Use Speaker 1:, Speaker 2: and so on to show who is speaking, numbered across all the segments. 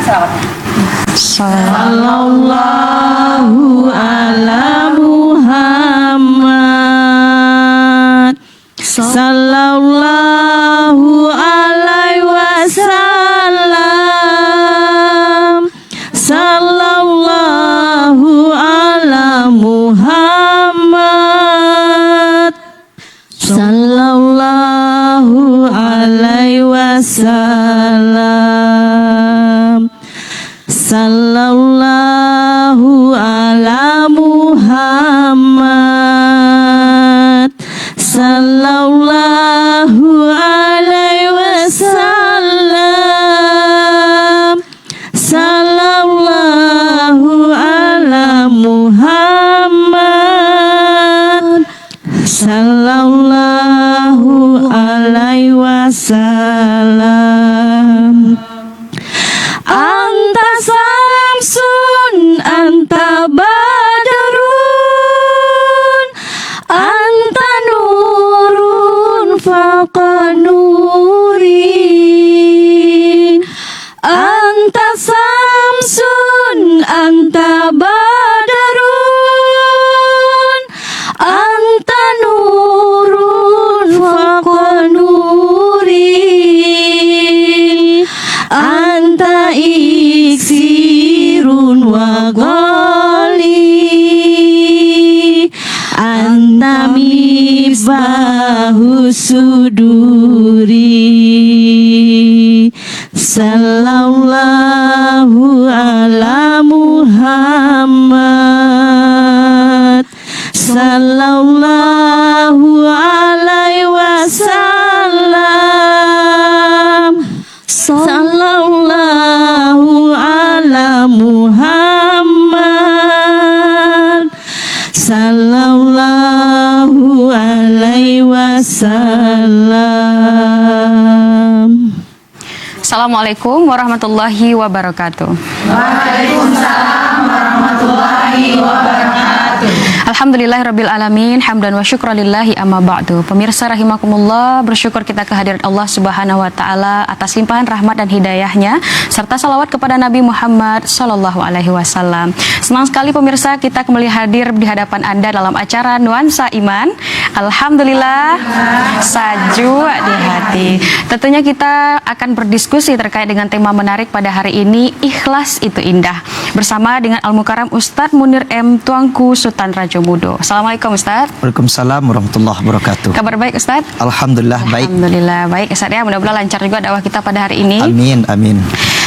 Speaker 1: selawatnya.
Speaker 2: Sallallahu ala Muhammad, sallallahu alaihi wasallam, sallallahu ala Muhammad, sallallahu alaihi wasallam, sallallahu ala Muhammad, sallallahu alaihi wasallam, sallallahu ala Muhammad, sallallahu alaihi wasallam. Anta samsun, anta badrun, anta nurun faqa nurin. Anta samsun, anta badrun, anta nurun faqa nurin. Anta iksirun wa ghali, anta misbahu suduri. Sallallahu ala Muhammad, sallallahu alaihi wasallam, sallallahu ala Muhammad, sallallahu alaihi wasallam.
Speaker 1: Assalamualaikum warahmatullahi wabarakatuh.
Speaker 2: Waalaikumsalam warahmatullahi wabarakatuh.
Speaker 1: Alhamdulillahirabbil alamin, hamdan wa syukralillahi amma ba'du. Pemirsa rahimakumullah, bersyukur kita kehadirat Allah Subhanahu wa taala atas limpahan rahmat dan hidayahnya serta salawat kepada Nabi Muhammad sallallahu alaihi wasallam. Senang sekali pemirsa kita kembali hadir di hadapan Anda dalam acara Nuansa Iman. Alhamdulillah, saju di hati. Tentunya kita akan berdiskusi terkait dengan tema menarik pada hari ini, ikhlas itu indah. Bersama dengan Al-Mukarram Ustadz Munir M. Tuanku Sultan Rajomudo. Assalamualaikum Ustadz.
Speaker 3: Waalaikumsalam warahmatullahi wabarakatuh.
Speaker 1: Kabar baik Ustadz?
Speaker 3: Alhamdulillah baik.
Speaker 1: Alhamdulillah baik Ustadz ya. Mudah-mudahan lancar juga dakwah kita pada hari ini.
Speaker 3: Amin, amin.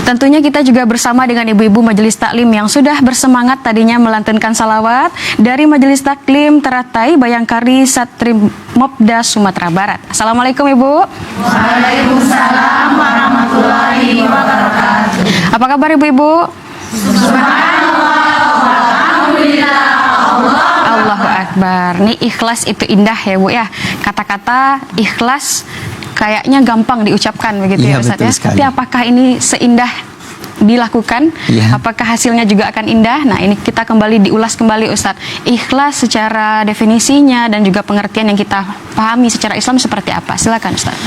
Speaker 1: Tentunya kita juga bersama dengan ibu-ibu Majelis Taklim yang sudah bersemangat tadinya melantunkan salawat dari Majelis Taklim Teratai Bayangkari Satrim Mopda Sumatera Barat. Assalamualaikum Ibu.
Speaker 2: Waalaikumsalam warahmatullahi wabarakatuh.
Speaker 1: Apa kabar Ibu-ibu? Allahu Akbar. Nih ikhlas itu indah ya Bu ya. Kata-kata ikhlas kayaknya gampang diucapkan begitu ya Ustaz ya. Tapi apakah ini seindah dilakukan? Apakah hasilnya juga akan indah? Nah, ini kita kembali diulas kembali Ustaz. Ikhlas secara definisinya dan juga pengertian yang kita pahami secara Islam seperti apa? Silakan Ustaz.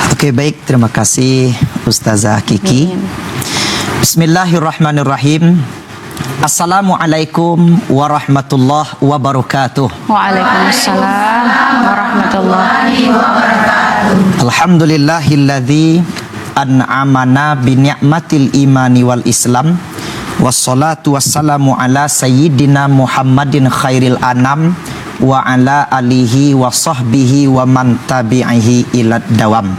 Speaker 3: Oke, baik, terima kasih Ustazah Kiki. Bismillahirrahmanirrahim. Assalamualaikum warahmatullahi wabarakatuh.
Speaker 1: Waalaikumsalam warahmatullahi wabarakatuh.
Speaker 3: Alhamdulillahilladzi an'amana bi ni'matil imani wal islam. Wassalatu wassalamu ala sayyidina Muhammadin khairil anam wa ala alihi wa sahbihi wa man tabi'ihi ilad dawam.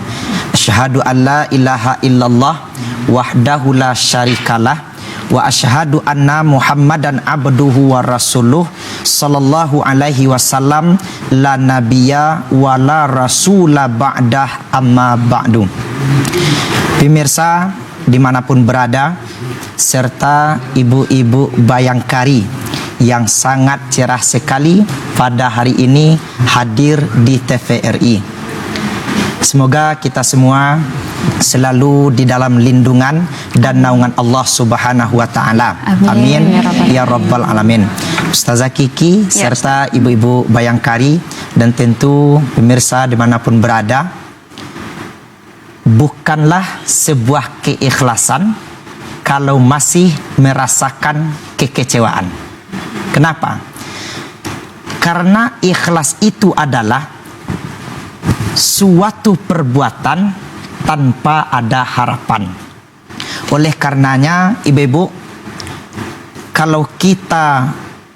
Speaker 3: Asyhadu an la ilaha illallah wahdahu la syarikalah wa asyhadu anna Muhammadan abduhu wa rasuluh sallallahu alaihi wasallam la nabiyya wa la rasula ba'dah amma ba'du. Pemirsa dimanapun berada serta ibu-ibu Bayangkari yang sangat cerah sekali pada hari ini hadir di TVRI. Semoga kita semua selalu di dalam lindungan dan naungan Allah Subhanahu wa taala. Amin ya rabbal alamin. Ustazah Kiki serta ibu-ibu Bayangkari dan tentu pemirsa dimanapun berada, bukanlah sebuah keikhlasan kalau masih merasakan kekecewaan. Kenapa? Karena ikhlas itu adalah suatu perbuatan tanpa ada harapan. Oleh karenanya, ibu-ibu, kalau kita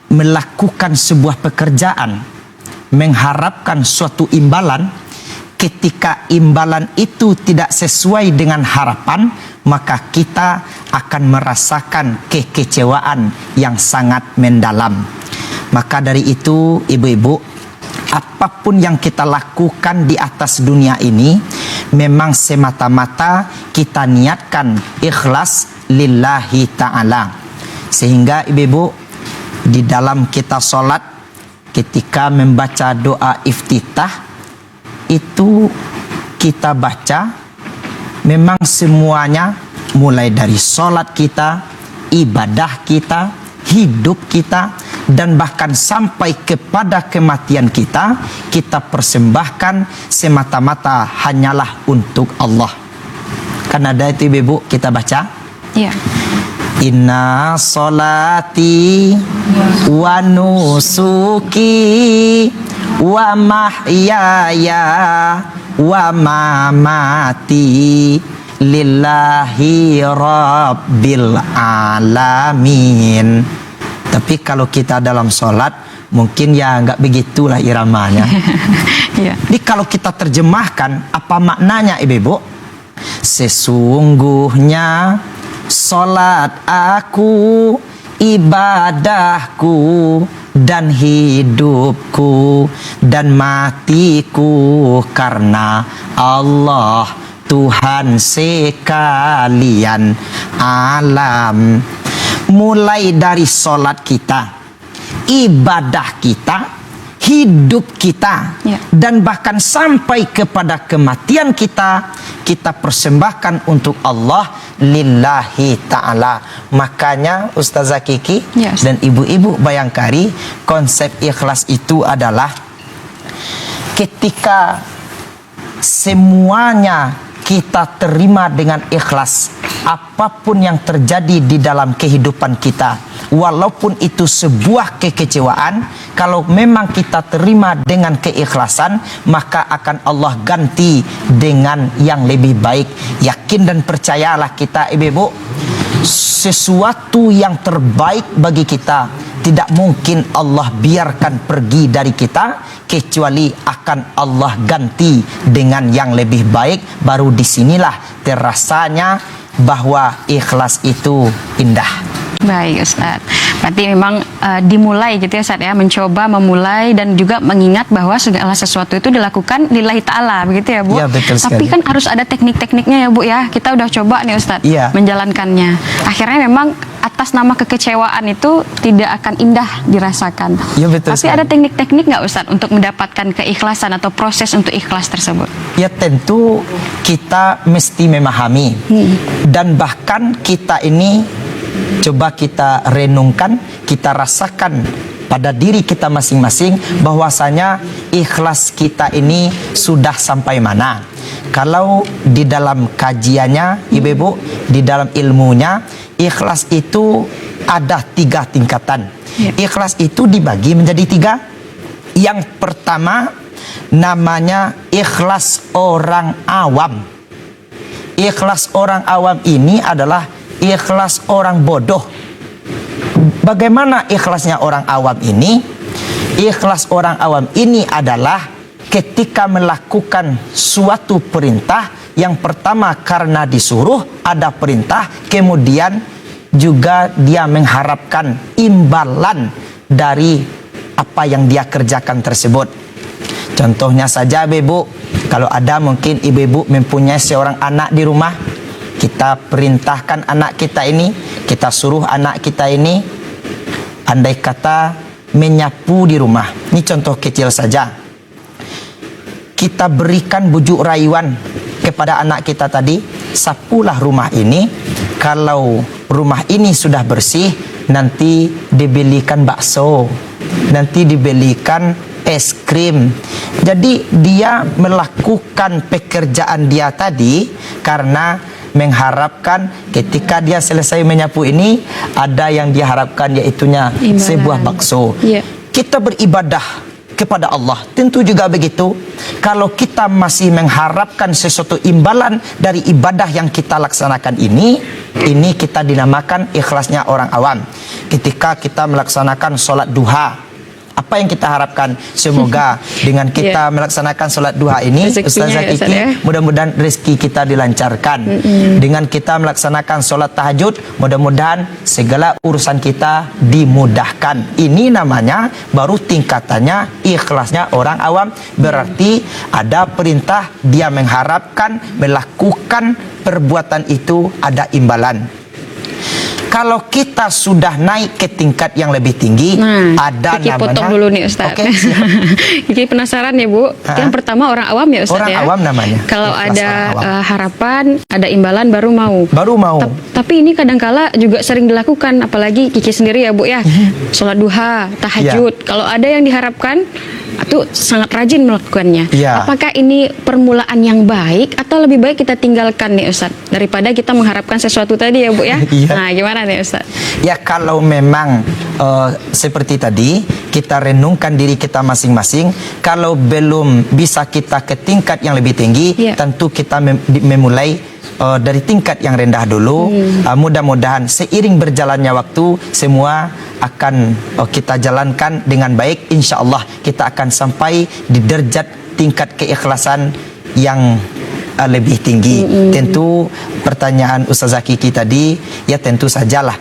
Speaker 3: melakukan sebuah pekerjaan mengharapkan suatu imbalan, ketika imbalan itu tidak sesuai dengan harapan, maka kita akan merasakan kekecewaan yang sangat mendalam. Maka dari itu, ibu-ibu, apapun yang kita lakukan di atas dunia ini memang semata-mata kita niatkan ikhlas lillahi ta'ala. Sehingga ibu-ibu, di dalam kita sholat, ketika membaca doa iftitah, itu kita baca memang semuanya, mulai dari sholat kita, ibadah kita, hidup kita, dan bahkan sampai kepada kematian kita, kita persembahkan semata-mata hanyalah untuk Allah. Kan ada itu ibu, kita baca,
Speaker 1: Iya.
Speaker 3: Inna solati wa nusuki wa mahyaya wa mamati lillahi rabbil alamin. Tapi kalau kita dalam sholat, mungkin ya nggak begitulah iramanya.
Speaker 1: Iya.
Speaker 3: Jadi kalau kita terjemahkan, apa maknanya ibu-ibu? Sesungguhnya sholat aku, ibadahku, dan hidupku, dan matiku karena Allah, Tuhan sekalian alam. Mulai dari sholat kita, ibadah kita, hidup kita, dan bahkan sampai kepada kematian kita, kita persembahkan untuk Allah lillahi ta'ala. Makanya Ustazah Kiki dan ibu-ibu Bayangkari, konsep ikhlas itu adalah ketika semuanya kita terima dengan ikhlas, apapun yang terjadi di dalam kehidupan kita, walaupun itu sebuah kekecewaan, kalau memang kita terima dengan keikhlasan, maka akan Allah ganti dengan yang lebih baik. Yakin dan percayalah kita ibu-ibu, sesuatu yang terbaik bagi kita tidak mungkin Allah biarkan pergi dari kita, kecuali akan Allah ganti dengan yang lebih baik. Baru disinilah terasanya bahwa ikhlas itu indah.
Speaker 1: Baik Ustadz, berarti memang dimulai gitu ya Ustadz ya, mencoba memulai dan juga mengingat bahwa segala sesuatu itu dilakukan lillahi ta'ala, begitu ya Bu?
Speaker 3: Ya, betul sekali.
Speaker 1: Tapi kan harus ada teknik-tekniknya ya Bu ya, kita udah coba nih Ustadz menjalankannya. Akhirnya memang atas nama kekecewaan itu tidak akan indah dirasakan.
Speaker 3: Ya, betul
Speaker 1: Tapi
Speaker 3: sekali.
Speaker 1: ada teknik-teknik nggak Ustadz untuk mendapatkan keikhlasan atau proses untuk ikhlas tersebut?
Speaker 3: Ya tentu kita mesti memahami dan bahkan kita ini coba kita renungkan, kita rasakan pada diri kita masing-masing bahwasanya ikhlas kita ini sudah sampai mana. Kalau di dalam kajiannya ibu-ibu, di dalam ilmunya, ikhlas itu ada 3 tingkatan. Ikhlas itu dibagi menjadi 3. Yang pertama namanya ikhlas orang awam. Ikhlas orang awam ini adalah ikhlas orang bodoh. Bagaimana ikhlasnya orang awam ini? Ikhlas orang awam ini adalah ketika melakukan suatu perintah, yang pertama karena disuruh, ada perintah, kemudian juga dia mengharapkan imbalan dari apa yang dia kerjakan tersebut. Contohnya saja ibu, kalau ada mungkin ibu-ibu mempunyai seorang anak di rumah, kita perintahkan anak kita ini, kita suruh anak kita ini, andai kata menyapu di rumah. Ini contoh kecil saja. Kita berikan bujuk rayuan kepada anak kita tadi, sapulah rumah ini. Kalau rumah ini sudah bersih, nanti dibelikan bakso, nanti dibelikan es krim. Jadi dia melakukan pekerjaan dia tadi karena mengharapkan ketika dia selesai menyapu ini, ada yang dia harapkan yaitunya
Speaker 1: Imbalan.
Speaker 3: sebuah bakso.
Speaker 1: Ya.
Speaker 3: Kita beribadah kepada Allah tentu juga begitu. Kalau kita masih mengharapkan sesuatu imbalan dari ibadah yang kita laksanakan ini kita dinamakan ikhlasnya orang awam. Ketika kita melaksanakan sholat duha, apa yang kita harapkan? Semoga dengan kita melaksanakan sholat duha ini, Ustazah Kiki, mudah-mudahan rezeki kita dilancarkan. Dengan kita melaksanakan sholat tahajud, mudah-mudahan segala urusan kita dimudahkan. Ini namanya baru tingkatannya ikhlasnya orang awam. Berarti ada perintah, dia mengharapkan melakukan perbuatan itu ada imbalan. Kalau kita sudah naik ke tingkat yang lebih tinggi, ada
Speaker 1: Kiki
Speaker 3: namanya.
Speaker 1: potong dulu nih Ustaz.
Speaker 3: Oke,
Speaker 1: Kiki penasaran ya Bu. Yang pertama orang awam ya Ustaz
Speaker 3: orang
Speaker 1: ya.
Speaker 3: awam namanya.
Speaker 1: Kalau
Speaker 3: Ikhlas
Speaker 1: ada
Speaker 3: orang awam.
Speaker 1: harapan, ada imbalan baru mau.
Speaker 3: Baru mau.
Speaker 1: Tapi ini kadangkala juga sering dilakukan, apalagi Kiki sendiri ya Bu ya. Sholat duha, tahajud. Kalau ada yang diharapkan, itu sangat rajin melakukannya.
Speaker 3: Ya.
Speaker 1: Apakah ini permulaan yang baik atau lebih baik kita tinggalkan nih Ustaz daripada kita mengharapkan sesuatu tadi ya Bu ya?
Speaker 3: Iya.
Speaker 1: Nah, gimana nih Ustaz?
Speaker 3: Ya kalau memang seperti tadi kita renungkan diri kita masing-masing, kalau belum bisa kita ke tingkat yang lebih tinggi, tentu kita memulai dari tingkat yang rendah dulu. Mudah-mudahan seiring berjalannya waktu semua akan kita jalankan dengan baik. Insya Allah kita akan sampai di derajat tingkat keikhlasan yang lebih tinggi. Tentu pertanyaan Ustazah Kiki tadi, ya tentu sajalah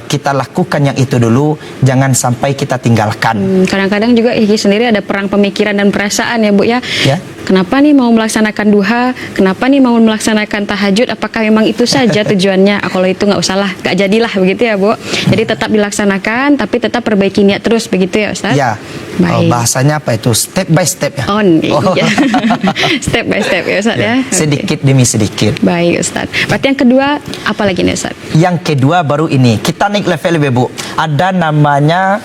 Speaker 3: kita lakukan yang itu dulu, jangan sampai kita tinggalkan.
Speaker 1: Kadang-kadang juga Kiki sendiri ada perang pemikiran dan perasaan ya Bu ya. Kenapa nih mau melaksanakan duha? Kenapa nih mau melaksanakan tahajud? Apakah memang itu saja tujuannya? Kalau itu nggak usah lah, nggak jadilah begitu ya Bu. Jadi tetap dilaksanakan, tapi tetap perbaiki niat terus begitu ya Ustaz?
Speaker 3: Ya. Bahasanya apa itu? Step by step ya.
Speaker 1: Iya. Step by step ya Ustaz ya.
Speaker 3: Sedikit demi sedikit.
Speaker 1: Baik Ustaz. Berarti yang kedua apa lagi nih Ustaz?
Speaker 3: Yang kedua baru ini kita naik level lebih Bu. Ada namanya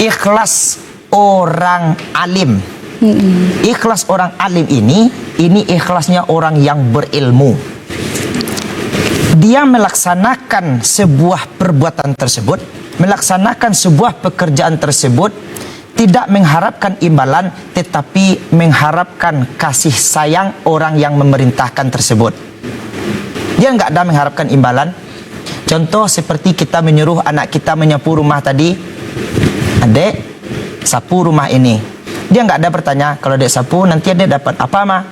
Speaker 3: ikhlas orang alim. Ikhlas orang alim ini ikhlasnya orang yang berilmu. Dia melaksanakan sebuah perbuatan tersebut, melaksanakan sebuah pekerjaan tersebut, tidak mengharapkan imbalan, tetapi mengharapkan kasih sayang orang yang memerintahkan tersebut. Dia nggak ada mengharapkan imbalan. Contoh seperti kita menyuruh anak kita menyapu rumah tadi, adek sapu rumah ini. Dia nggak ada bertanya, kalau dia sapu nanti dia dapat apa mah?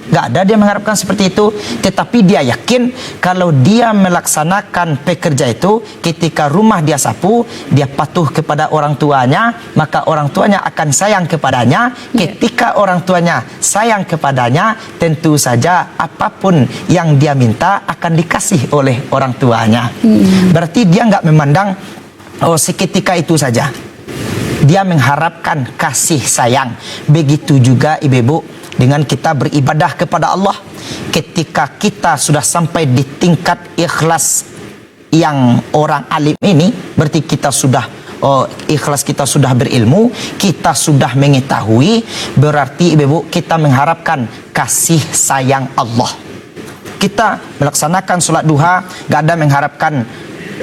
Speaker 3: Nggak ada dia mengharapkan seperti itu. Tetapi dia yakin kalau dia melaksanakan pekerja itu, ketika rumah dia sapu, dia patuh kepada orang tuanya, maka orang tuanya akan sayang kepadanya. Ketika orang tuanya sayang kepadanya, tentu saja apapun yang dia minta akan dikasih oleh orang tuanya. Berarti dia nggak memandang seketika itu saja. Dia mengharapkan kasih sayang. Begitu juga ibu-ibu dengan kita beribadah kepada Allah. Ketika kita sudah sampai di tingkat ikhlas yang orang alim ini, berarti kita sudah ikhlas, kita sudah berilmu, kita sudah mengetahui, berarti ibu-ibu kita mengharapkan kasih sayang Allah. Kita melaksanakan sholat duha, gak ada mengharapkan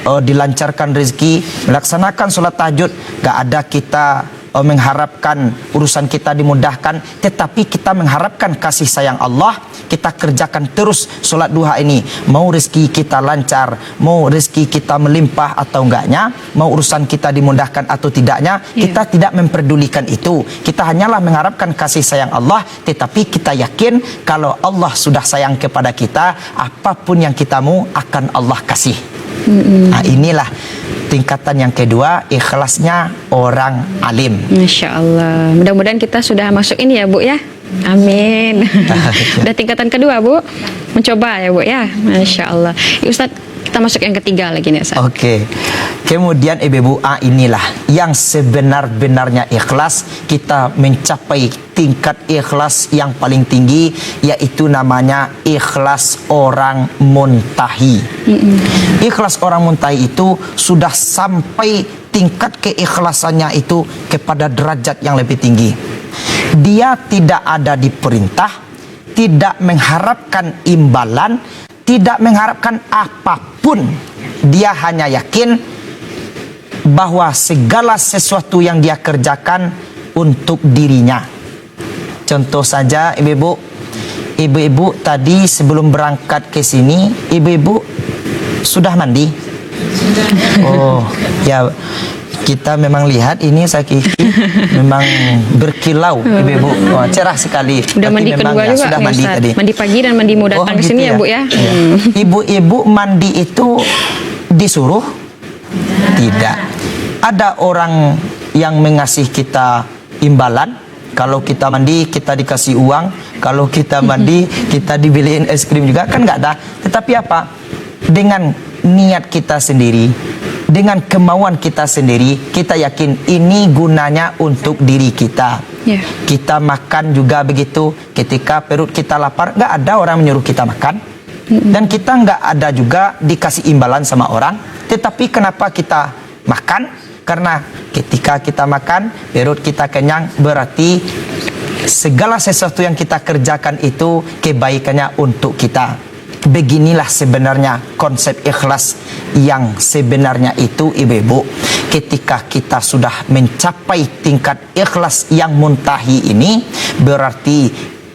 Speaker 3: dilancarkan rezeki, melaksanakan sholat tahajud, gak ada kita mengharapkan urusan kita dimudahkan, tetapi kita mengharapkan kasih sayang Allah. Kita kerjakan terus sholat duha ini, mau rezeki kita lancar, mau rezeki kita melimpah atau enggaknya, mau urusan kita dimudahkan atau tidaknya, kita tidak memperdulikan itu. Kita hanyalah mengharapkan kasih sayang Allah, tetapi kita yakin kalau Allah sudah sayang kepada kita, apapun yang kita mau akan Allah kasih. Nah, inilah tingkatan yang kedua, ikhlasnya orang alim.
Speaker 1: Masya Allah. Mudah-mudahan kita sudah masuk ini ya Bu ya. Amin. Udah tingkatan kedua Bu. Mencoba ya Bu ya. Masya Allah. Ustadz, kita masuk yang ketiga lagi nih Ustadz.
Speaker 3: Oke. Kemudian ibu-ibu, inilah yang sebenar-benarnya ikhlas. Kita mencapai tingkat ikhlas yang paling tinggi, yaitu namanya ikhlas orang muntahi. Ikhlas orang muntahi itu sudah sampai tingkat keikhlasannya itu kepada derajat yang lebih tinggi. Dia tidak ada diperintah, tidak mengharapkan imbalan, tidak mengharapkan apapun. Dia hanya yakin bahwa segala sesuatu yang dia kerjakan untuk dirinya. Contoh saja ibu-ibu tadi sebelum berangkat ke sini, ibu-ibu sudah mandi? Oh, ya kita memang lihat ini Sakiki memang berkilau ibu-ibu. Oh, cerah sekali.
Speaker 1: Udah mandi
Speaker 3: Berarti
Speaker 1: kedua
Speaker 3: memang ya,
Speaker 1: juga
Speaker 3: sudah
Speaker 1: nih,
Speaker 3: mandi
Speaker 1: Ustaz.
Speaker 3: tadi.
Speaker 1: Mandi pagi dan mandi mau datang ke sini ya, Bu ya.
Speaker 3: Iya. Ibu-ibu mandi itu disuruh? Tidak. Ada orang yang mengasih kita imbalan. Kalau kita mandi kita dikasih uang. Kalau kita mandi kita dibeliin es krim juga, kan nggak ada. Tetapi apa? Dengan niat kita sendiri, dengan kemauan kita sendiri, kita yakin ini gunanya untuk diri kita.
Speaker 1: Ya.
Speaker 3: Kita makan juga begitu. Ketika perut kita lapar, nggak ada orang menyuruh kita makan. Dan kita nggak ada juga dikasih imbalan sama orang. Tetapi kenapa kita makan? Karena ketika kita makan, perut kita kenyang, berarti segala sesuatu yang kita kerjakan itu kebaikannya untuk kita. Beginilah sebenarnya konsep ikhlas yang sebenarnya itu, ibu-ibu. Ketika kita sudah mencapai tingkat ikhlas yang muntahi ini, berarti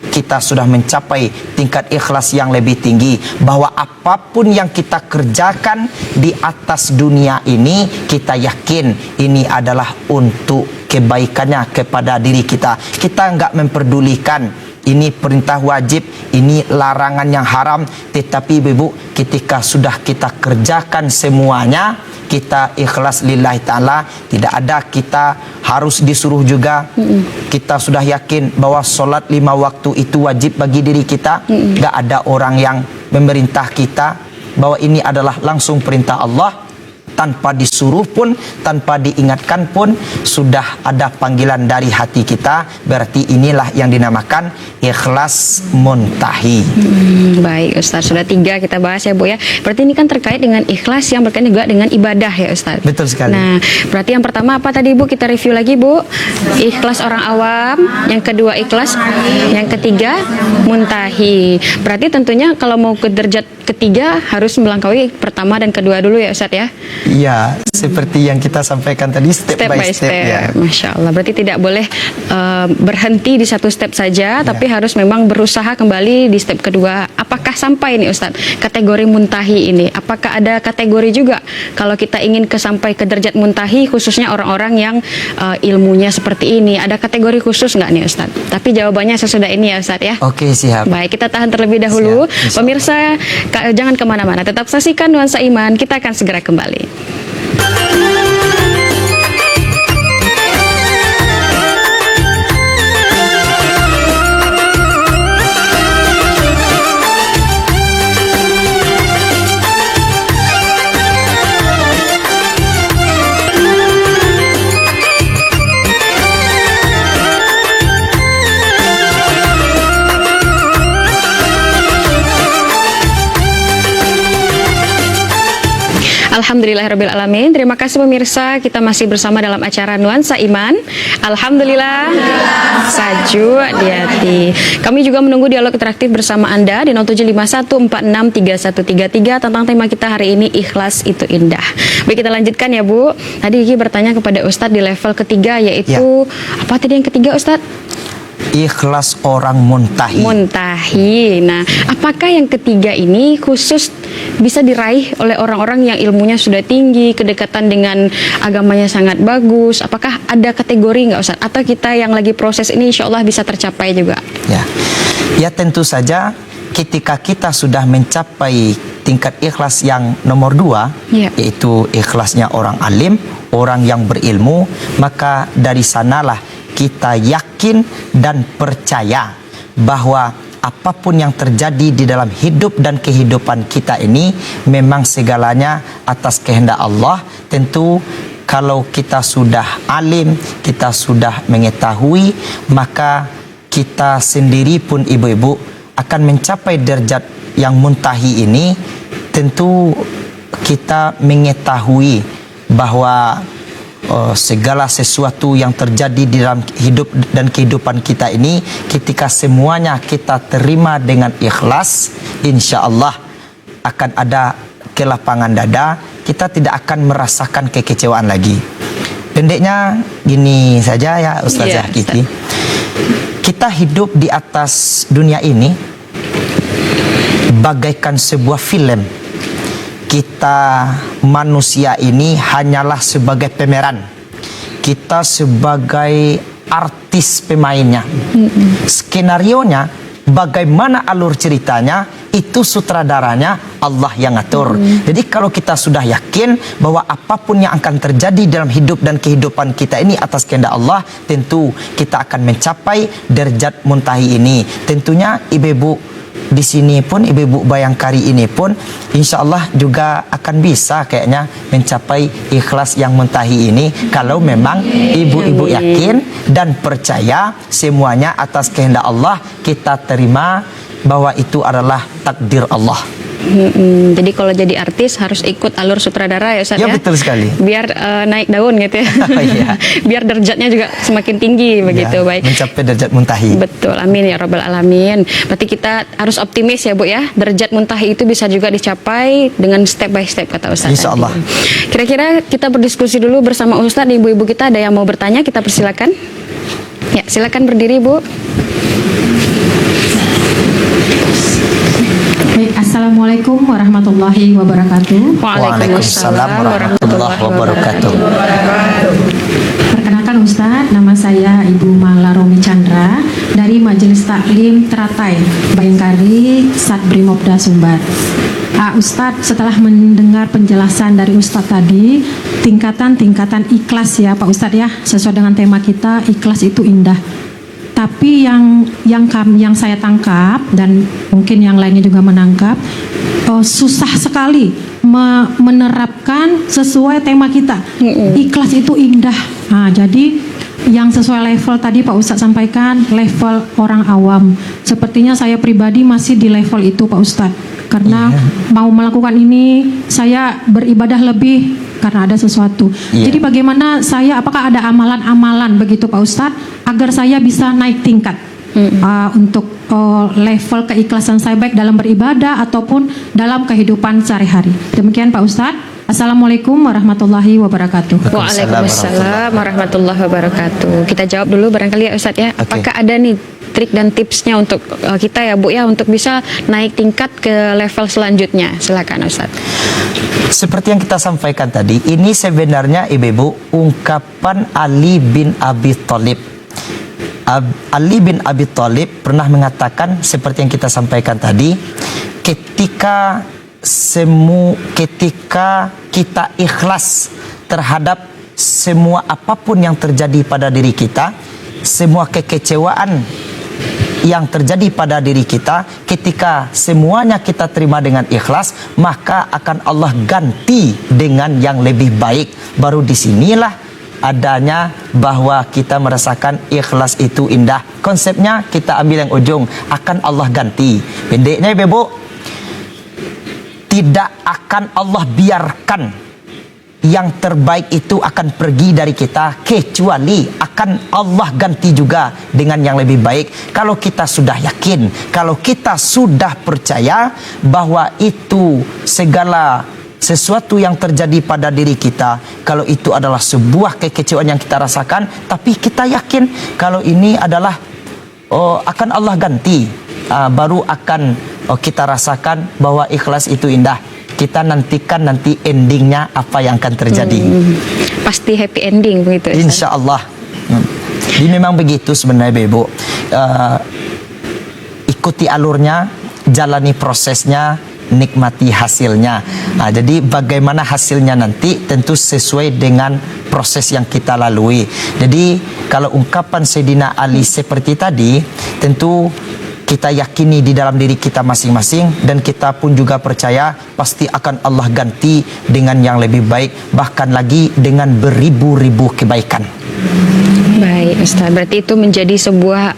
Speaker 3: kita sudah mencapai tingkat ikhlas yang lebih tinggi, bahwa apapun yang kita kerjakan di atas dunia ini, kita yakin ini adalah untuk kebaikannya kepada diri kita. Kita enggak memperdulikan ini perintah wajib, ini larangan yang haram. Tetapi ibu, ketika sudah kita kerjakan semuanya, kita ikhlas lillahi ta'ala, tidak ada kita harus disuruh juga. Kita sudah yakin bahwa sholat 5 waktu itu wajib bagi diri kita. Gak ada orang yang memerintah kita, bahwa ini adalah langsung perintah Allah. Tanpa disuruh pun, tanpa diingatkan pun, sudah ada panggilan dari hati kita. Berarti inilah yang dinamakan ikhlas muntahi.
Speaker 1: Baik Ustaz, sudah 3 kita bahas ya Bu ya. Berarti ini kan terkait dengan ikhlas yang berkaitan juga dengan ibadah ya Ustaz.
Speaker 3: Betul sekali.
Speaker 1: Nah, berarti yang pertama apa tadi Bu? Kita review lagi Bu. Ikhlas orang awam, yang kedua ikhlas, yang ketiga muntahi. Berarti tentunya kalau mau ke derajat ketiga harus melangkaui pertama dan kedua dulu ya Ustaz ya.
Speaker 3: Ya, seperti yang kita sampaikan tadi, step by step ya.
Speaker 1: Masya Allah, berarti tidak boleh berhenti di satu step saja, tapi harus memang berusaha kembali di step kedua. Apakah sampai nih Ustadz kategori muntahi ini? Apakah ada kategori juga kalau kita ingin sampai ke derajat muntahi, khususnya orang-orang yang ilmunya seperti ini? Ada kategori khusus nggak nih Ustadz? Tapi jawabannya sesudah ini ya Ustadz ya.
Speaker 3: Oke, siap.
Speaker 1: Baik, kita tahan terlebih dahulu.
Speaker 3: Siap,
Speaker 1: Pemirsa, jangan kemana-mana. Tetap saksikan Nuansa Iman. Kita akan segera kembali. Alhamdulillahirrabbilalamin. Terima kasih pemirsa, kita masih bersama dalam acara Nuansa Iman. Alhamdulillah. Saju Adiati. Kami juga menunggu dialog interaktif bersama Anda di 0751463133 tentang tema kita hari ini, ikhlas itu indah. Baik, kita lanjutkan ya Bu. Tadi Gigi bertanya kepada Ustadz di level ketiga, yaitu apa tadi yang ketiga Ustadz?
Speaker 3: Ikhlas orang muntahi.
Speaker 1: Muntahi. Nah, apakah yang ketiga ini khusus bisa diraih oleh orang-orang yang ilmunya sudah tinggi, kedekatan dengan agamanya sangat bagus? Apakah ada kategori nggak Ustaz? Atau kita yang lagi proses ini insya Allah bisa tercapai juga?
Speaker 3: Ya tentu saja ketika kita sudah mencapai tingkat ikhlas yang nomor 2, yaitu ikhlasnya orang alim, orang yang berilmu, maka dari sanalah kita yakin dan percaya bahwa apapun yang terjadi di dalam hidup dan kehidupan kita ini memang segalanya atas kehendak Allah. Tentu kalau kita sudah alim, kita sudah mengetahui, maka kita sendiri pun ibu-ibu akan mencapai derajat yang muntahi ini. Tentu kita mengetahui bahwa segala sesuatu yang terjadi di dalam hidup dan kehidupan kita ini, ketika semuanya kita terima dengan ikhlas, insya Allah akan ada kelapangan dada, kita tidak akan merasakan kekecewaan lagi. Pendeknya gini saja ya Ustazah
Speaker 1: Iya,
Speaker 3: Kiki. Kita hidup di atas dunia ini bagaikan sebuah film. Kita manusia ini hanyalah sebagai pemeran. Kita sebagai artis pemainnya. Skenarionya, bagaimana alur ceritanya, itu sutradaranya Allah yang ngatur. Jadi kalau kita sudah yakin bahwa apapun yang akan terjadi dalam hidup dan kehidupan kita ini atas kehendak Allah, tentu kita akan mencapai derajat muntahi ini. Tentunya ibu-ibu di sini pun, ibu-ibu Bayangkari ini pun insya Allah juga akan bisa kayaknya mencapai ikhlas yang muntahi ini kalau memang ibu-ibu yakin dan percaya semuanya atas kehendak Allah, kita terima bahwa itu adalah takdir Allah.
Speaker 1: Jadi kalau jadi artis harus ikut alur sutradara ya Ustaz
Speaker 3: Ya,
Speaker 1: ya?
Speaker 3: betul sekali.
Speaker 1: Biar naik daun gitu ya.
Speaker 3: Iya.
Speaker 1: Biar derajatnya juga semakin tinggi begitu.
Speaker 3: Ya,
Speaker 1: Baik.
Speaker 3: mencapai derajat muntahi.
Speaker 1: Betul, amin ya rabbal alamin. Berarti kita harus optimis ya Bu ya. Derajat muntahi itu bisa juga dicapai dengan step by step kata Ustaz.
Speaker 3: Insya Allah.
Speaker 1: tadi. Kira-kira kita berdiskusi dulu bersama Ustaz. Ibu-ibu kita ada yang mau bertanya, kita persilakan. Ya, silakan berdiri Bu.
Speaker 4: Baik, Assalamualaikum warahmatullahi wabarakatuh.
Speaker 3: Waalaikumsalam warahmatullahi wabarakatuh.
Speaker 4: Perkenalkan Ustadz, nama saya Ibu Mala Romi Chandra dari Majelis Taklim Teratai, Bayangkari, Sat Brimopda Sumbar. Ustadz, setelah mendengar penjelasan dari Ustadz tadi, tingkatan-tingkatan ikhlas ya Pak Ustadz ya, sesuai dengan tema kita, ikhlas itu indah. Tapi yang saya tangkap dan mungkin yang lainnya juga menangkap, susah sekali menerapkan sesuai tema kita. Ikhlas itu indah. Nah, jadi yang sesuai level tadi Pak Ustadz sampaikan, level orang awam. Sepertinya saya pribadi masih di level itu Pak Ustadz. Karena mau melakukan ini, saya beribadah lebih karena ada sesuatu. Jadi bagaimana saya, apakah ada amalan-amalan begitu Pak Ustadz agar saya bisa naik tingkat untuk level keikhlasan saya baik dalam beribadah ataupun dalam kehidupan sehari-hari. Demikian Pak Ustadz. Assalamualaikum warahmatullahi wabarakatuh.
Speaker 1: Waalaikumsalam warahmatullahi wabarakatuh. Kita jawab dulu barangkali ya Ustadz ya. Apakah ada nih trik dan tipsnya untuk kita ya Bu ya untuk bisa naik tingkat ke level selanjutnya? Silakan Ustadz.
Speaker 3: Seperti yang kita sampaikan tadi, ini sebenarnya ibu-ibu ungkapan Ali bin Abi Thalib. Ali bin Abi Thalib pernah mengatakan seperti yang kita sampaikan tadi, ketika kita ikhlas terhadap semua apapun yang terjadi pada diri kita, semua kekecewaan yang terjadi pada diri kita, ketika semuanya kita terima dengan ikhlas, maka akan Allah ganti dengan yang lebih baik. Baru disinilah adanya bahwa kita merasakan ikhlas itu indah. Konsepnya kita ambil yang ujung, akan Allah ganti. Pendeknya ibu, tidak akan Allah biarkan yang terbaik itu akan pergi dari kita, kecuali akan Allah ganti juga dengan yang lebih baik. Kalau kita sudah yakin, kalau kita sudah percaya bahwa itu segala sesuatu yang terjadi pada diri kita, kalau itu adalah sebuah kekecewaan yang kita rasakan, tapi kita yakin kalau ini adalah akan Allah ganti, baru akan kita rasakan bahwa ikhlas itu indah. Kita nantikan nanti endingnya apa yang akan terjadi.
Speaker 1: Pasti happy ending begitu Ustaz?
Speaker 3: Insya Allah. Jadi memang begitu sebenarnya Ibu. Ikuti alurnya, jalani prosesnya, nikmati hasilnya. Nah, jadi bagaimana hasilnya nanti tentu sesuai dengan proses yang kita lalui. Jadi kalau ungkapan Sayyidina Ali seperti tadi, tentu kita yakini di dalam diri kita masing-masing, dan kita pun juga percaya pasti akan Allah ganti dengan yang lebih baik, bahkan lagi dengan beribu-ribu kebaikan.
Speaker 1: Baik Ustaz. Berarti itu menjadi sebuah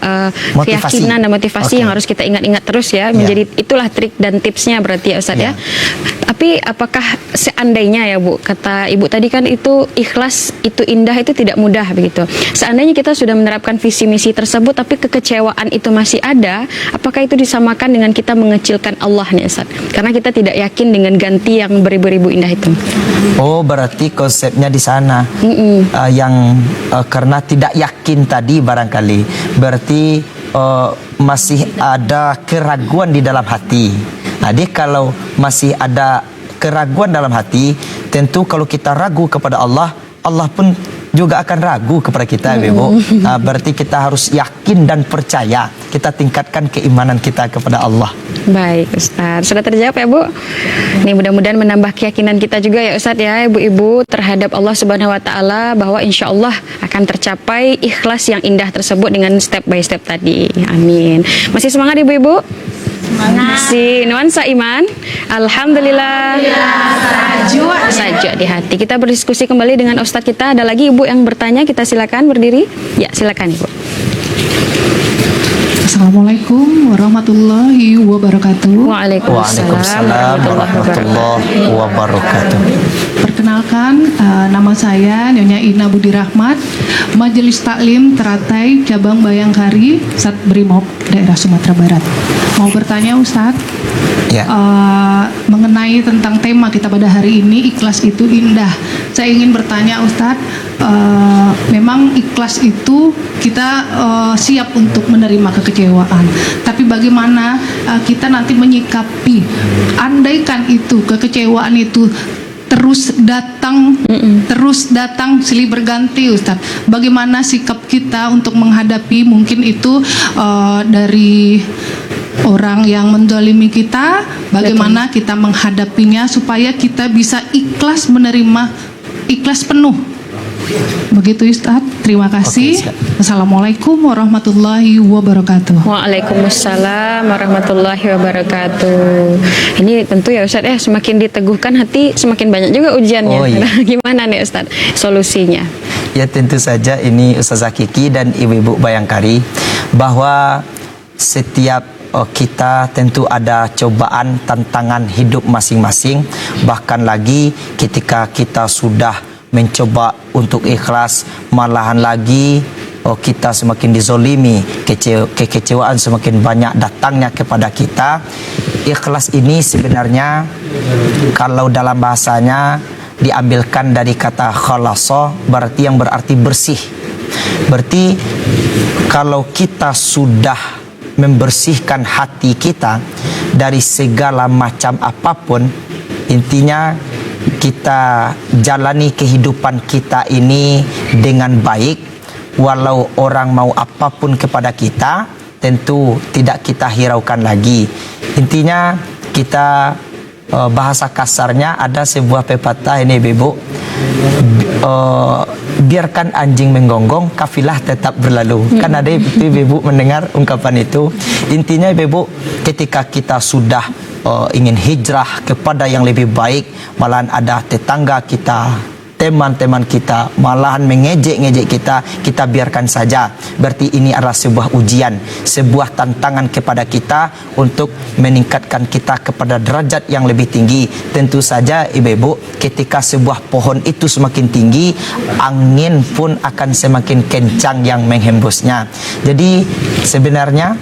Speaker 3: Motivasi.
Speaker 1: keyakinan dan motivasi
Speaker 3: Oke.
Speaker 1: yang harus kita ingat-ingat terus ya. Menjadi itulah trik dan tipsnya berarti ya Ustaz ya. Tapi apakah seandainya ya Bu, kata Ibu tadi kan itu ikhlas, itu indah, itu tidak mudah begitu. Seandainya kita sudah menerapkan visi misi tersebut tapi kekecewaan itu masih ada, apakah itu disamakan dengan kita mengecilkan Allah nih Ustaz? Karena kita tidak yakin dengan ganti yang beribu-ribu indah itu.
Speaker 3: Oh, berarti konsepnya di sana. Yang karena tidak yakin tadi barangkali berarti masih ada keraguan di dalam hati. Jadi kalau masih ada keraguan dalam hati, tentu kalau kita ragu kepada Allah, Allah pun juga akan ragu kepada kita, Ibu. Berarti kita harus yakin dan percaya. Kita tingkatkan keimanan kita kepada Allah.
Speaker 1: Baik Ustaz, sudah terjawab ya Bu. Ini mudah-mudahan menambah keyakinan kita juga ya Ustaz ya, Ibu-ibu, terhadap Allah Subhanahu Wa Taala, bahwa insya Allah akan tercapai ikhlas yang indah tersebut dengan step by step tadi. Amin. Masih semangat Ibu-ibu? Masih nuansa iman. Alhamdulillah. Saja di hati. Kita berdiskusi kembali dengan Ustadz kita. Ada lagi Ibu yang bertanya, kita silakan berdiri. Ya, silakan Ibu.
Speaker 5: Assalamualaikum warahmatullahi wabarakatuh.
Speaker 3: Waalaikumsalam warahmatullahi wabarakatuh.
Speaker 5: Perkenalkan, nama saya Nyonya Ina Budi Rahmat, Majelis Taklim Teratai Cabang Bayangkari, Sat Brimob, daerah Sumatera Barat. Mau bertanya Ustadz,
Speaker 3: Ya.
Speaker 5: mengenai tentang tema kita pada hari ini, ikhlas itu indah. Saya ingin bertanya Ustadz, memang ikhlas itu kita siap untuk menerima kekecewaan, tapi bagaimana kita nanti menyikapi andaikan itu kekecewaan itu terus datang silih berganti Ustadz, bagaimana sikap kita untuk menghadapi mungkin itu dari orang yang mendolimi kita, bagaimana kita menghadapinya supaya kita bisa ikhlas menerima, ikhlas penuh. Begitu Ustadz, terima kasih.
Speaker 3: Oke, Ustadz.
Speaker 5: Assalamualaikum warahmatullahi wabarakatuh.
Speaker 1: Waalaikumsalam warahmatullahi wabarakatuh. Ini tentu ya Ustadz ya, semakin diteguhkan hati semakin banyak juga ujiannya.
Speaker 3: Oh, iya.
Speaker 1: Gimana nih Ustadz solusinya?
Speaker 3: Ya tentu saja ini Ustazah Kiki dan ibu-ibu Bayangkari, bahwa setiap kita tentu ada cobaan, tantangan hidup masing-masing. Bahkan lagi ketika kita sudah mencoba untuk ikhlas, malahan lagi kita semakin dizolimi, kekecewaan semakin banyak datangnya kepada kita. Ikhlas ini sebenarnya kalau dalam bahasanya diambilkan dari kata khalasa, berarti yang berarti bersih. Berarti kalau kita sudah membersihkan hati kita dari segala macam apapun, intinya kita jalani kehidupan kita ini dengan baik, walau orang mau apapun kepada kita, tentu tidak kita hiraukan lagi. Intinya kita bahasa kasarnya ada sebuah pepatah ini Ibu, biarkan anjing menggonggong, kafilah tetap berlalu. Kan ada Ibu mendengar ungkapan itu. Intinya Ibu, ketika kita sudah ingin hijrah kepada yang lebih baik, malahan ada tetangga kita, teman-teman kita malahan mengejek-ngejek kita biarkan saja. Berarti ini adalah sebuah ujian, sebuah tantangan kepada kita untuk meningkatkan kita kepada derajat yang lebih tinggi. Tentu saja ibu-ibu, ketika sebuah pohon itu semakin tinggi, angin pun akan semakin kencang yang menghembusnya. Jadi sebenarnya